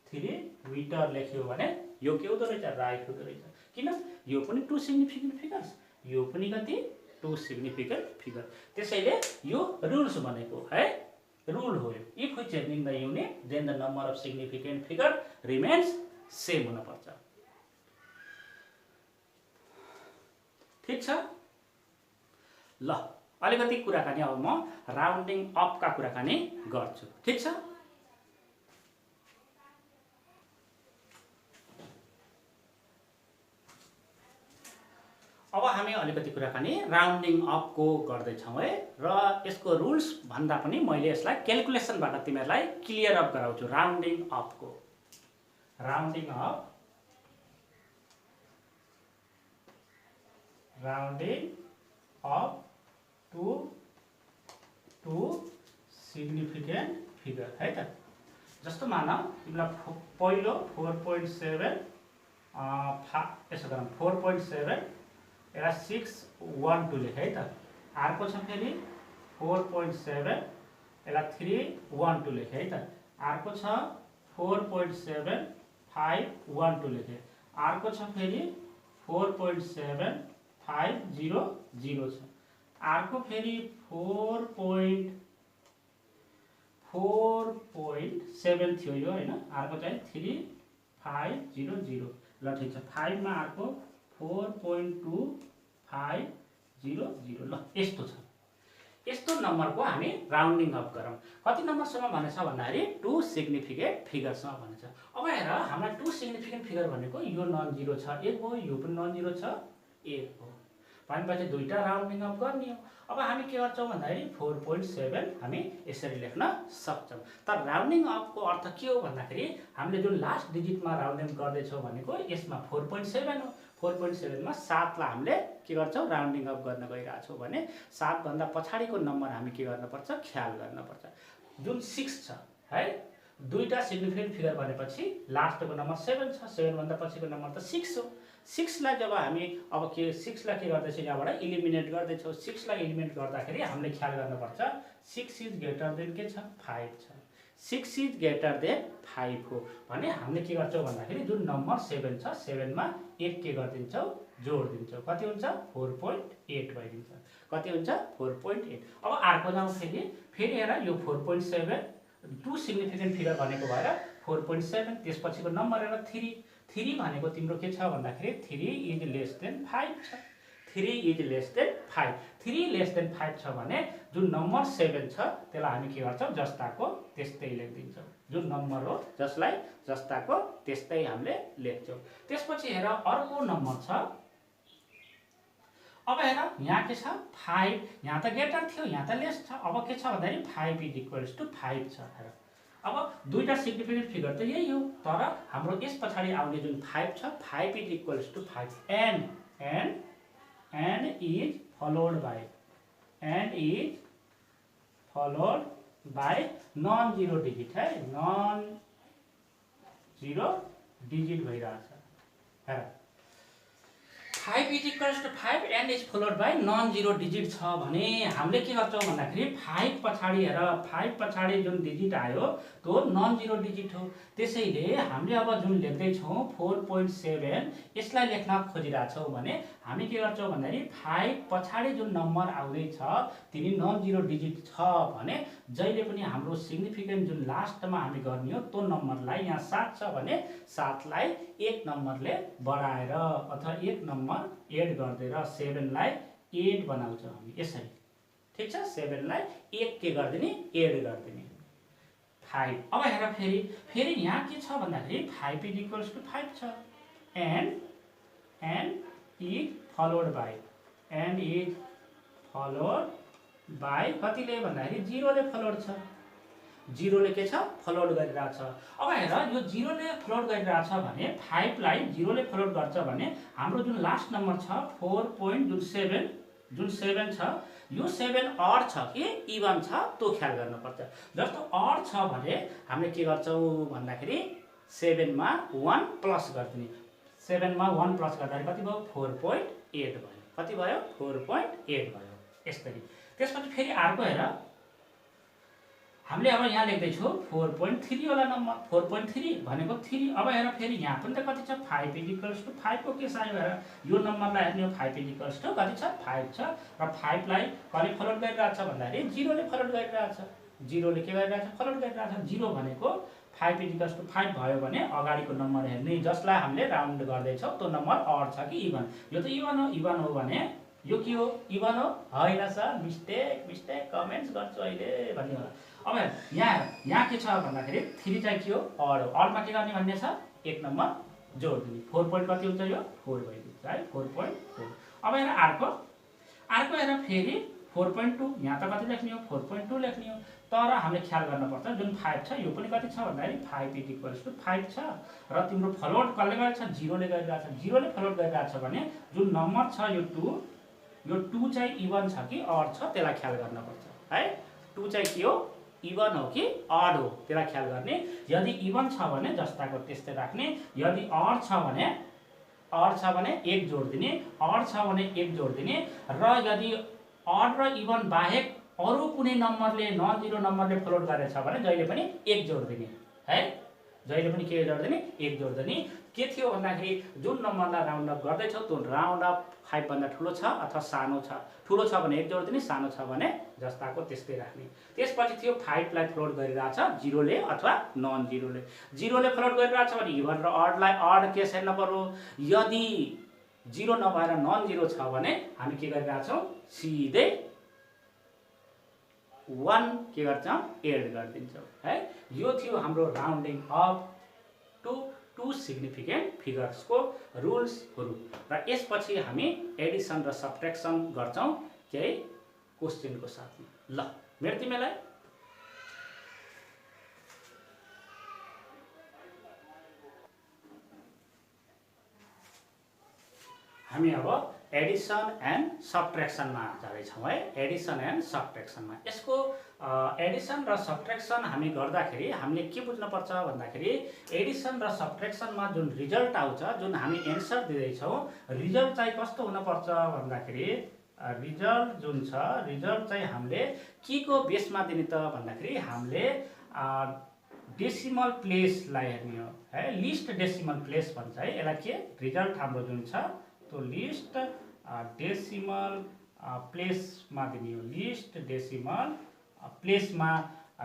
10⁻³ मिटर लेख्यो भने यो के हुँदो रहेछ, राइट हुँदो रहेछ। किन, यो पनि 2 सिग्निफिकेन्ट फिगर्स, यो पनि कति 2 सिग्निफिकेन्ट फिगर। त्यसैले यो रुल्स भनेको है, रुल हो यो। If we changing the unit then the number of significant figure remains same हुन पर्छ। ठीक छ, ल अलिकति कुराकानी अब म राउन्डिङ अप का कुराकानी गर्छु। ठीक छ, अब हामी अलिकति कुराकानी राउन्डिङ अपको गर्दैछौँ है, र यसको रुल्स भन्दा पनि मैले यसलाई क्याल्कुलेसनबाट तिमीहरूलाई क्लियर अप गराउँछु। राउन्डिङ अपको rounding up to significant figure है त। जस्तो मान तिमीलाई पहिलो 4.7 यसो गरौँ 4.7 यसलाई 612 लेख है त। अर्को छ फेरि 4.7 यसलाई 312 लेख है त। अर्को छ 4.7 512 लेखे। अर्को छ फेरि 4.7 500 छ। अर्को फेरि 4.7 थियो यो हैन। अर्को चाहिँ 3500 ल ठीक छ। 5 मा अर्को 4.2500 ल यस्तो छ। यस्तो नम्बरको हामी राउन्डिङ अप गरौँ। कति नम्बरसम्म भनेछ भन्दाखेरि 2 सिग्निफिकेन्ट फिगरसम्म भनेछ। अब हेर हामीलाई 2 सिग्निफिकेन्ट फिगर भनेको यो नन जिरो छ 1 हो, यो पनि नन जिरो छ 1 हो। भनेपछि दुईटा राउन्डिङ अप गर्ने हो। अब हामी के गर्छौँ भन्दाखेरि 4.7 हामी यसरी लेख्न सक्छौँ। तर राउन्डिङ अपको अर्थ के हो भन्दाखेरि हामीले जुन लास्ट डिजिटमा राउन्डिङ गर्दैछौँ भनेको यसमा 4.7 हो। 4.7 मा 7 लाई हामीले के गर्छौँ राउन्डिङ अप गर्न गइरहेछौँ भने 7 भन्दा पछाडिको नम्बर हामी के गर्नुपर्छ ख्याल गर्नुपर्छ। जुन 6 छ है, दुईटा सिग्निफिकेन्ट फिगर भनेपछि लास्टको नम्बर 7 छ, 7 भन्दा पछिको नम्बर त 6 हो। 6 लाई जब हामी अब के 6 लाई के गर्दैछौँ यहाँबाट इलिमिनेट गर्दैछौँ। 6 लाई इलिमिनेट गर्दाखेरि हामीले ख्याल गर्नुपर्छ 6 इज ग्रेटर देन के छ 5 छ। 6 इज ग्रेटर देन 5 हो भने हामीले के गर्छौँ भन्दाखेरि जुन नम्बर 7 छ 7 मा 1 के गरिदिन्छौँ जोड दिन्छौँ। कति हुन्छ 4.8 भइदिन्छ। कति हुन्छ 4.8। अब अर्को जाउँ फेरि हेर यो 4.7 2 सिग्निफिकेन्ट फिगर भनेको भएर 4.7 त्यसपछिको नम्बर हेर 3 भनेको तिम्रो के छ भन्दाखेरि 3 इज लेस देन 5 छ। 3 is less than 5 3 less than 5 छ भने जुन नम्बर 7 छ त्यसलाई हामी के गर्छौँ जस्ताको त्यस्तै लेखिदिन्छौँ। जुन नम्बर हो जसलाई जस्ताको त्यस्तै हामीले लेख्छौँ। त्यसपछि हेर अर्को नम्बर छ। अब हेर यहाँ के छ 5 यहाँ त ग्रेटर थियो यहाँ त लेस छ। अब के छ भन्दाखेरि 5 इज इक्वल्स टु 5 छ। हेर अब दुईटा सिग्निफिकेन्ट फिगर त यही हो तर हाम्रो यस पछाडि आउने जुन 5 छ 5 is equals to 5 and is followed by non zero digit है। नन जिरो डिजिट भइरहेछ। हेर 5 is equals to 5 and is followed by non zero digit छ भने हामीले के गर्छौँ भन्दाखेरि 5 पछाडि हेर 5 पछाडि जुन डिजिट आयो त्यो नन जिरो डिजिट हो। त्यसैले हामीले अब जुन लेख्दैछौँ 4.7 यसलाई लेख्न खोजिरहेछौँ भने हामी के गर्छौँ भन्दाखेरि 5 पछाडि जुन नम्बर आउँदैछ तिनी नन जिरो डिजिट छ भने जहिले पनि हाम्रो सिग्निफिकेन्ट जुन लास्टमा हामी गर्ने हो त्यो नम्बरलाई यहाँ 7 छ भने 7 लाई 1 नम्बरले बढाएर अथवा 1 नम्बर एड गर्दै र 7 लाई 8 बनाउँछौँ हामी यसरी। ठीक छ 7 लाई 1 के गरिदिने एड गरिदिने 5। अब हेर फेरि यहाँ के छ भन्दाखेरि 5 इज इक्वल्स टु 5 छ एन्ड इज फलोड बाई कतिले भन्दाखेरि 0 ले फलोड छ। 0 ले के छ फलोड गरिरहेछ। अब हेर यो 0 ले फलोड गरिरहेछ भने 5 लाई 0 ले फलोड गर्छ भने हाम्रो जुन लास्ट नम्बर छ 4.7 जुन 7 छ यो 7 अड छ कि इभन छ त्यो ख्याल गर्नुपर्छ। जस्तो अड छ भने हामीले के गर्छौँ भन्दाखेरि 7 मा 1 प्लस गरिदिने। 7 मा 1 प्लस गर्दाखेरि कति भयो 4.8 भयो। कति भयो 4.8 भयो यसरी। त्यसपछि फेरि अर्को हेर हामीले अब यहाँ लेख्दैछौँ 4.3 वाला नम्बर 4.3 भनेको 3। अब हेर फेरि यहाँ पनि त कति छ 5 इज इक्वल्स टु 5 को के आयो हेर यो नम्बरलाई हेर्ने हो 5 इज इक्वल्स टु कति छ 5 छ र 5 लाई कसले फलोड गरिरहेछ भन्दाखेरि 0 ले फलोड गरिरहेछ। 0 ले के गरिरहेछ फलोड गरिरहेछ। 0 भनेको 5 इज इक्वल्स टु 5 भयो भने अगाडिको नम्बर हेर्ने जसलाई हामीले राउन्ड गर्दैछौँ त्यो नम्बर अड छ कि इभन। यो त इभन हो भने यो के हो इभन हो होइन सर मिस्टेक कमेन्ट्स गर्छु अहिले भन्ने होला। अब यहाँ के छ भन्दाखेरि 3 चाहिँ के हो अड हो। अडमा के गर्ने भन्ने छ 1 नम्बर जोड दिने। 4 कति हुन्छ यो 4 भइदिन्छ है 4.4। अब हेर अर्को हेर फेरि 4.2 यहाँ त कति लेख्ने हो 4.2 लेख्ने हो तर हामीले ख्याल गर्नुपर्छ जुन 5 छ यो पनि कति छ भन्दाखेरि 5 = 5 छ र तिम्रो फ्लोट कसले गरेछ 0 ले गरिरहेछ 0 ले फ्लोट गरिरहेछ भने जुन नम्बर छ यो 2 चाहिँ इभन छ कि अड छ त्यसलाई ख्याल गर्नुपर्छ है 2 चाहिँ के हो इभन हो कि अड हो त्यसलाई ख्याल गर्ने यदि इभन छ भने जस्ताको त्यस्तै राख्ने यदि अड छ भने 1 जोड दिने अड छ भने 1 जोड दिने र यदि अड र इभन बाहेक अरु कुनै नम्बरले नन जिरो नम्बरले फ्लोट गरेछ भने जहिले पनि 1 जोड दिने है जहिले पनि के जोड दिने 1 जोड दिने के थियो भन्दाखेरि जुन नम्बरलाई राउन्ड अप गर्दैछौ त्यो राउन्ड अप 5 भन्दा ठुलो छ अथवा सानो छ ठुलो छ भने 1 जोड दिने सानो छ भने जस्ताको त्यस्तै राख्ने त्यसपछि थियो 5 लाई फ्लोट गरिरहेछ 0 ले अथवा नन जिरो ले 0 ले फ्लोट गरिरहेछ भने इभन र अड लाई अड केस हेर्न पर्यो यदि 0 नभएर नन जिरो छ भने हामी के गरिरहेछौं सिधै 1 के गर्छौं एड गरिदिन्छौं है यो थियो हाम्रो rounding up to to significant figures को रुल्सहरु र यसपछि हामी एडिसन र सबट्र्याक्सन गर्छौं केही क्वेशन को साथमा ल मेरो तिमीलाई हामी अब एडिसन एन्ड सबट्र्याक्सन मा जाँदैछौं है एडिसन एन्ड सबट्र्याक्सन मा यसको एडिसन र सबट्र्याक्सन हामी गर्दाखेरि हामीले के बुझ्न पर्छ भन्दाखेरि एडिसन र सबट्र्याक्सन मा जुन रिजल्ट आउँछ जुन हामी एन्सर दिदै छौं रिजल्ट चाहिँ कस्तो हुन पर्छ भन्दाखेरि रिजल्ट जुन छ रिजल्ट चाहिँ हामीले के को बेसमा दिने त भन्दाखेरि हामीले डेसिमल प्लेस लाई हेर्ने हो है लिस्ट डेसिमल प्लेस भन्छ है यसलाई के रिजल्ट हाम्रो जुन छ तो लिस्ट डेसिमल प्लेस मा दिने हो लिस्ट डेसिमल प्लेस मा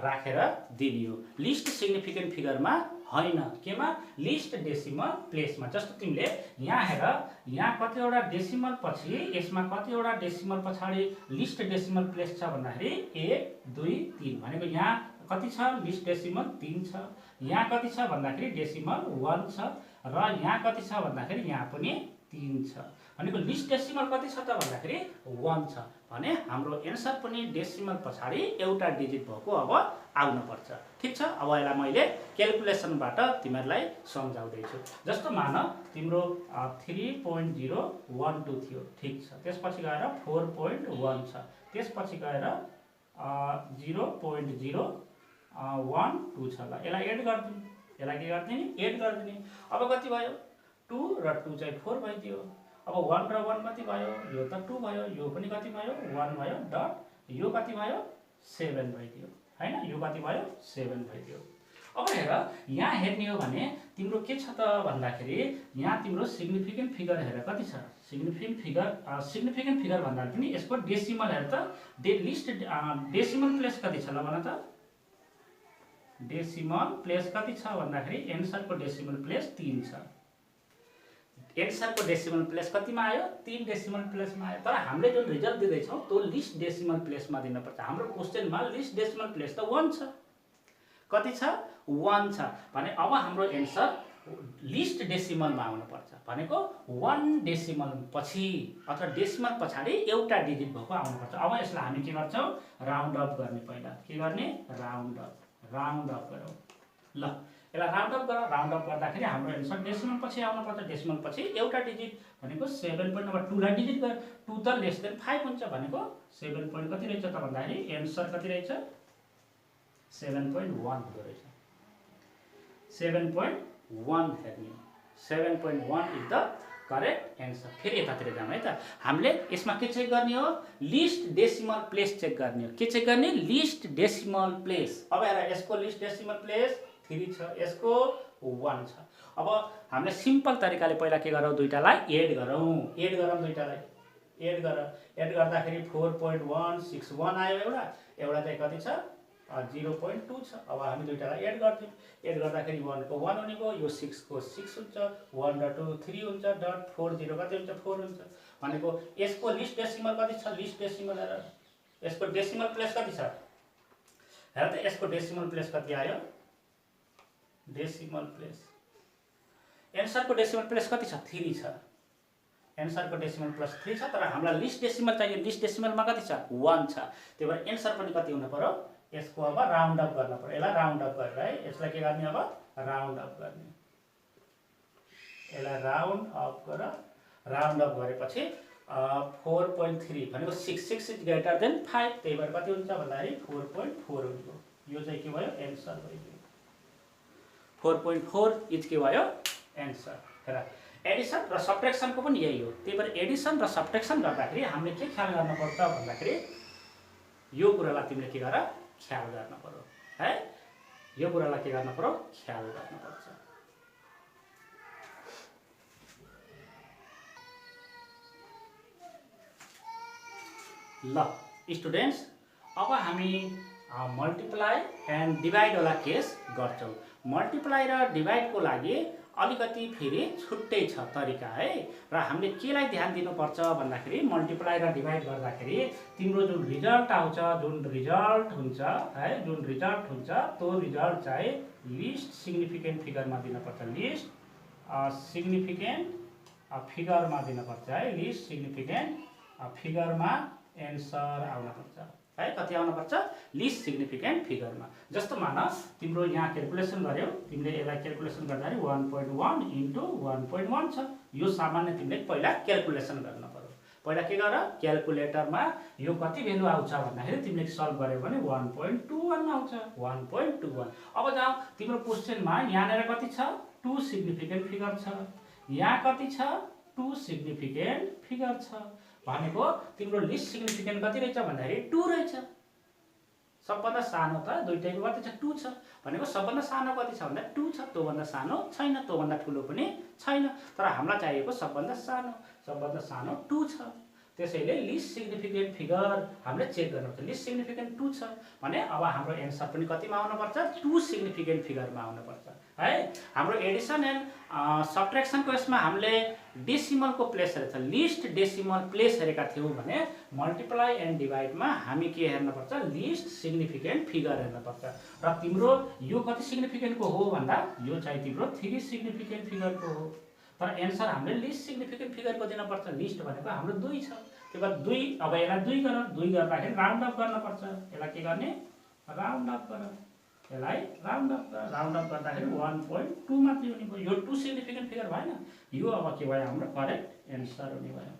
राखेर दिने हो लिस्ट सिग्निफिकेन्ट फिगर मा हैन केमा लिस्ट डेसिमल प्लेस मा जस्तो तिमीले यहाँ हेर यहाँ कतिवटा डेसिमल पछि यसमा कतिवटा डेसिमल पछाडी लिस्ट डेसिमल प्लेस छ भन्दाखेरि 1 2 3 भनेको यहाँ कति छ लिस्ट डेसिमल 3 छ यहाँ कति छ भन्दाखेरि डेसिमल 1 छ र यहाँ कति छ भन्दाखेरि यहाँ पनि 3 छ भनेको लिस्ट डेसिमल कति छ त भन्दाखेरि 1 छ भने हाम्रो एन्सर पनि डेसिमल पछाडी एउटा डिजिट भएको अब आउन पर्छ ठीक छ अब यसलाई मैले क्याल्कुलेसनबाट तिमीहरुलाई सम्झाउँदै छु जस्तो मान तिम्रो 3.012 थियो ठीक छ त्यसपछि गएर 4.1 छ त्यसपछि गएर 0.012 छ ल यसलाई एड गर्दिनु यसलाई के गर्दिने एड गर्दिने अब कति भयो 2 र 2 चाहिँ 4 भइदियो अब 1 र 1 कति भयो यो त 2 भयो यो पनि कति भयो 1 भयो डट यो कति भयो 7 भइदियो हैन यो कति भयो 7 भइदियो अब हेर यहाँ हेर्ने हो भने तिम्रो के छ त भन्दाखेरि यहाँ तिम्रो सिग्निफिकेन्ट फिगर हेर कति छ सिग्निफिकेन्ट फिगर भन्दा पनि यसको डेसिमल हेर त लिस्ट डेसिमल प्लेस कति छ ल भन त डेसिमल प्लेस कति छ भन्दाखेरि एन्सर को डेसिमल प्लेस 3 छ एन्सर को डेसिमल प्लेस कतिमा आयो 3 डेसिमल प्लेसमा आयो तर हामीले जुन रिजल्ट दिदै छौं त्यो लिस्ट डेसिमल प्लेसमा दिन पर्छ हाम्रो क्वेशनमा लिस्ट डेसिमल प्लेस त 1 छ कति छ 1 छ भने अब हाम्रो एन्सर लिस्ट डेसिमलमा आउनु पर्छ भनेको 1 डेसिमल पछि अथवा डेसिमल पछाडी एउटा डिजिट भएको आउनु पर्छ अब यसलाई हामी के गर्छौं राउन्ड अप गर्ने पहिला के गर्ने राउन्ड अप गरौँ ल यसलाई राउन्ड अप गर राउन्ड अप गर्दाखेरि हाम्रो एन्सर डेसिमल पछि आउनु पर्छ डेसिमल पछि एउटा डिजिट भनेको 7.2 लाई डिजिट गर 2 त लेस देन 5 हुन्छ भनेको 7 point कति रहेछ त भन्दाखेरि एन्सर कति रहेछ 7.1 हुँदो रहेछ 7.1 हेर्ने 7.1 इज द करेक्ट एन्सर फेरि यतातिर जाम है त हामीले यसमा के चेक गर्ने हो लिस्ट डेसिमल प्लेस चेक गर्ने हो के चेक गर्ने लिस्ट डेसिमल प्लेस अब हेर यसको लिस्ट डेसिमल प्लेस 3 छ यसको 1 छ अब हामीले सिम्पल तरिकाले पहिला के गरौँ दुईटालाई एड गरौँ दुईटालाई एड गर्दाखेरि 4.161 आयो एउटा चाहिँ कति छ 0.2 छ अब हामी दुईटालाई एड गर्छौं एड गर्दाखेरि 1 को 1 हुने भयो यो 6 को 6 हुन्छ 1 र 2 3 हुन्छ डट 4 0 कति हुन्छ 4 हुन्छ भनेको यसको लिस्ट डेसिमल कति छ लिस्ट डेसिमल हेर यसको डेसिमल प्लेस कति छ हेर त यसको डेसिमल प्लेस कति आयो डेसिमल प्लेस एन्सर को डेसिमल प्लेस कति छ 3 छ एन्सरको डेसिमल प्लस 3 छ, तर हामीलाई लिस्ट डेसिमल चाहियो। लिस्ट डेसिमलमा कति छ 1 छ, त्यही भएर एन्सर पनि कति हुनु पर्यो, यसको अब राउन्ड अप गर्न पर्यो। यसलाई राउन्ड अप गरेर है, यसलाई के गर्ने अब राउन्ड अप गर्ने, यसलाई राउन्ड अप गर, राउन्ड अप गरेपछि 4.3 भनेको 6 इज ग्रेटर देन 5, त्यही भएर कति हुन्छ भन्दाखेरि 4.4 हुन्छ। यो चाहिँ के भयो एन्सर भयो, 4.4 इज के भयो एन्सर। हेर एडिसन र सब्ट्र्याक्सनको पनि यही हो, त्यही भएर एडिसन र सब्ट्र्याक्सन गर्दाखेरि हामीले के ख्याल गर्नुपर्छ भन्दाखेरि यो कुरालाई तिमीले के गर ख्याल गर्न पर्यो है, यो कुरालाई के गर्न पर्यो ख्याल गर्नुपर्छ। ल स्टुडेन्ट्स, अब हामी मल्टिप्लाई एन्ड डिभाइड वाला केस गर्छौँ। मल्टिप्लाई र डिभाइडको लागि अलिकति फेरि छुट्टै छ तरिका है, र हामीले केलाई ध्यान दिनुपर्छ भन्दाखेरि मल्टिप्लाई र डिभाइड गर्दाखेरि तिम्रो जुन रिजल्ट आउँछ, जुन रिजल्ट हुन्छ है, जुन रिजल्ट हुन्छ त्यो रिजल्ट चाहिँ लिस्ट सिग्निफिकेन्ट फिगरमा दिनुपर्छ। लिस्ट सिग्निफिकेन्ट फिगरमा दिनुपर्छ है, लिस्ट सिग्निफिकेन्ट फिगरमा एन्सर आउनुपर्छ है। कति आउनुपर्छ लिस्ट सिग्निफिकेन्ट फिगरमा। जस्तो मान तिम्रो यहाँ क्याल्कुलेसन गर्यौ, तिमीले यसलाई क्याल्कुलेसन गर्दाखेरि 1.1 इन्टु 1.1 छ। यो सामान्य तिमीले पहिला क्याल्कुलेसन गर्न पर्यो। पहिला के गर क्याल्कुलेटरमा यो कति भेल्यु आउँछ भन्दाखेरि तिमीले सल्भ गर्यौ भने 1.21 आउँछ, 1.21। अब जाऊ तिम्रो क्वेशनमा यहाँनिर कति छ 2 सिग्निफिकेन्ट फिगर छ, यहाँ कति छ 2 सिग्निफिकेन्ट फिगर छ भनेको तिम्रो लिस्ट सिग्निफिकेन्ट कति रहेछ भन्दाखेरि 2 रहेछ। सबभन्दा सानो त दुईटैको कति छ 2 छ भनेको सबभन्दा सानो कति छ भन्दा 2 छ, त्योभन्दा सानो छैन, त्योभन्दा ठुलो पनि छैन, तर हामीलाई चाहिएको सबभन्दा सानो 2 छ। त्यसैले लिस्ट सिग्निफिकेन्ट फिगर हामीले चेक गर्नुपर्छ। लिस्ट सिग्निफिकेन्ट 2 छ भने अब हाम्रो एन्सर पनि कतिमा आउनुपर्छ 2 सिग्निफिकेन्ट फिगरमा आउनुपर्छ है। हाम्रो एडिसन एन्ड सब्ट्र्याक्सनको यसमा हामीले डेसिमलको प्लेस हेरेछ, लिस्ट डेसिमल प्लेस हेरेका थियौँ भने मल्टिप्लाई एन्ड डिभाइडमा हामी के हेर्नुपर्छ लिस्ट सिग्निफिकेन्ट फिगर हेर्नुपर्छ। र तिम्रो यो कति सिग्निफिकेन्टको हो भन्दा यो चाहिँ तिम्रो 3 सिग्निफिकेन्ट फिगरको हो, तर एन्सर हामीले लिस्ट सिग्निफिकेन्ट फिगरको दिनुपर्छ। लिस्ट भनेको हाम्रो 2 छ, त्यही भएर 2 अब यसलाई 2 गर्दाखेरि राउन्ड अप गर्नुपर्छ। यसलाई के गर्ने राउन्ड अप गर, यसलाई राउन्ड अप गर्दाखेरि 1.2 मात्रै हुने भयो। यो 2 सिग्निफिकेन्ट फिगर भएन, यो अब के भयो हाम्रो करेक्ट एन्सर हुने भयो।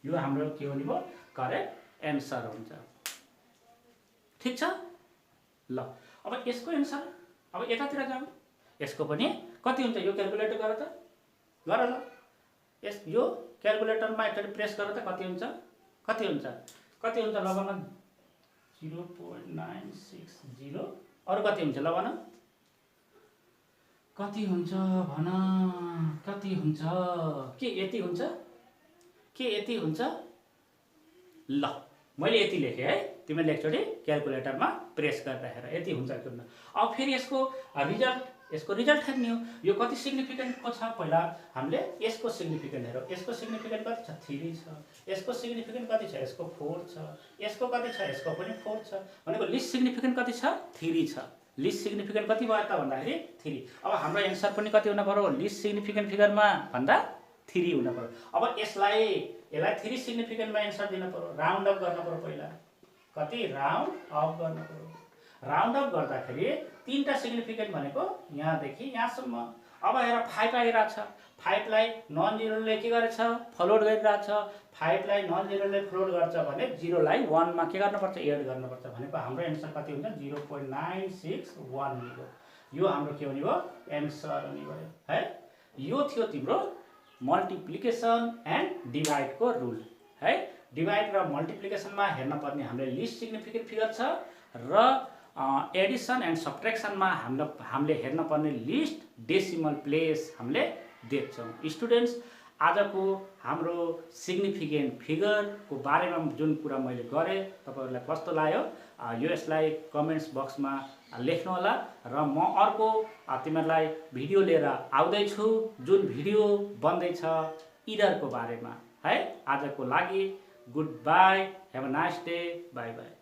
यो हाम्रो के हुने भयो करेक्ट एन्सर हुन्छ। ठिक छ। ल अब यसको एन्सर अब यतातिर जाऊ, यसको पनि कति हुन्छ यो क्याल्कुलेटर गर त, गर ल यस यो क्याल्कुलेटरमा एकचोटि प्रेस गर त कति हुन्छ ल भन 0.960 अरु कति हुन्छ ल भन कति हुन्छ भन कति हुन्छ के यति हुन्छ ल मैले यति लेखेँ है, तिमीले एकचोटि क्याल्कुलेटरमा प्रेस गरेर हेर यति हुन्छ कि हुन्न। अब फेरि यसको रिजल्ट हेर्ने हो, यो कति सिग्निफिकेन्टको छ पहिला हामीले यसको सिग्निफिकेन्ट हेरौँ। यसको सिग्निफिकेन्ट कति छ 3 छ, यसको सिग्निफिकेन्ट कति छ यसको 4 छ, यसको कति छ यसको पनि 4 छ भनेको लिस्ट सिग्निफिकेन्ट कति छ 3 छ। लिस्ट सिग्निफिकेन्ट कति भयो त भन्दाखेरि 3। अब हाम्रो एन्सर पनि कति हुन पर्यो लिस्ट सिग्निफिकेन्ट फिगरमा भन्दा 3 हुन पर्यो। अब यसलाई 3 सिग्निफिकेन्टमा एन्सर दिन पर्यो, राउन्ड अप गर्न पर्यो। पहिला कति राउन्ड अप गर्न पर्यो। राउन्ड अप गर्दाखेरि 3टा सिग्निफिकेन्ट भनेको यहाँदेखि यहाँसम्म। अब हेर 5 आइरहेछ, 5लाई नन जिरोले के गरेछ फ्लोट गरिरहेछ, 5लाई नन जिरोले फ्लोट गर्छ भने 0लाई 1 मा के गर्नुपर्छ एड गर्नुपर्छ भनेको हाम्रो एन्सर कति हुन्छ 0.961 हुने भयो। यो हाम्रो के हुने भयो एन्सर हुने भयो है। यो थियो तिम्रो मल्टिप्लिकेसन एन्ड डिभाइडको रुल है। डिभाइड र मल्टिप्लिकेसनमा हेर्न पर्ने हामीले लिस्ट सिग्निफिकेन्ट फिगर छ र एडिसन एन्ड सब्ट्र्याक्सनमा हामीले हेर्न पर्ने लिस्ट डेसिमल प्लेस हामीले देख्छौँ। स्टुडेन्ट्स आजको हाम्रो सिग्निफिकेन्ट फिगरको बारेमा जुन कुरा मैले गरेँ तपाईहरुलाई कस्तो लाग्यो यसलाई कमेन्ट्स बक्समा लेख्नु होला र म अर्को तिमीहरूलाई भिडियो लिएर आउँदैछु जुन भिडियो बन्दैछ इररको बारेमा है। आजको लागि good by, have a nice day, by by.